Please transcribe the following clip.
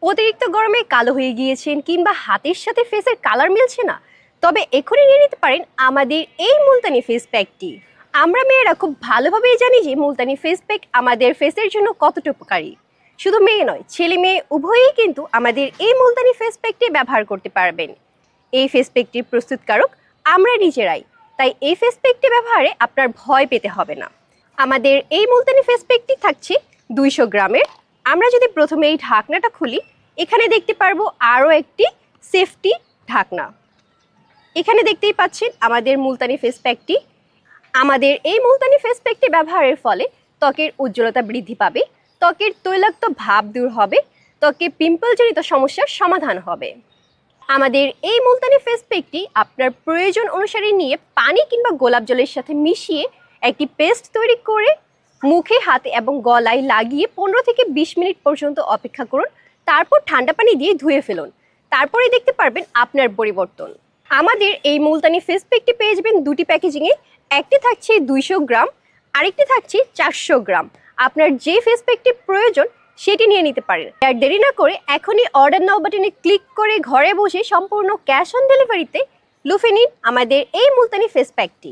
অতিরিক্ত গরমে কালো হয়ে গিয়েছেন কিংবা হাতের সাথে ফেসের কালার মিলছে না, তবে এখনই নিয়ে নিতে পারেন আমাদের এই মুলতানি ফেস প্যাকটি। আমরা মেয়েরা খুব ভালোভাবেই জানি যে মুলতানি ফেস প্যাক আমাদের ফেসের জন্য কতটা উপকারী। শুধু মেয়ে নয়, ছেলে মেয়ে উভয়েই কিন্তু আমাদের এই মুলতানি ফেস প্যাকটি ব্যবহার করতে পারবেন। এই ফেস প্যাকটির প্রস্তুতকারক আমরা নিজেরাই, তাই এই ফেস প্যাকটি ব্যবহারে আপনার ভয় পেতে হবে না। আমাদের এই মুলতানি ফেস প্যাকটি থাকছে 200 গ্রামের। আমরা যদি প্রথমে এই ঢাকনাটা খুলি, এখানে দেখতে পারবো আরও একটি সেফটি ঢাকনা। এখানে দেখতেই পাচ্ছেন আমাদের মুলতানি ফেস প্যাকটি। আমাদের এই মুলতানি ফেস প্যাকটি ব্যবহারের ফলে ত্বকের উজ্জ্বলতা বৃদ্ধি পাবে, ত্বকের তৈলাক্ত ভাব দূর হবে, ত্বকে পিম্পলজনিত সমস্যার সমাধান হবে। আমাদের এই মুলতানি ফেস প্যাকটি আপনার প্রয়োজন অনুসারে নিয়ে পানি কিংবা গোলাপ জলের সাথে মিশিয়ে একটি পেস্ট তৈরি করে মুখে, হাতে এবং গলায় লাগিয়ে 15 থেকে 20 মিনিট পর্যন্ত অপেক্ষা করুন। তারপর ঠান্ডা পানি দিয়ে ধুয়ে ফেলুন। তারপরে দেখতে পারবেন আপনার পরিবর্তন। আমাদের এই মুলতানি ফেস প্যাকটি পেয়ে যাবেন দুটি প্যাকেজিংয়ে। একটি থাকছে 200 গ্রাম, আরেকটি থাকছে 400 গ্রাম। আপনার যে ফেস প্যাকটি প্রয়োজন সেটি নিয়ে নিতে পারেন। আর দেরি না করে এখনই অর্ডার নাও বাটনে ক্লিক করে ঘরে বসে সম্পূর্ণ ক্যাশ অন ডেলিভারিতে লুফে নিন আমাদের এই মুলতানি ফেস প্যাকটি।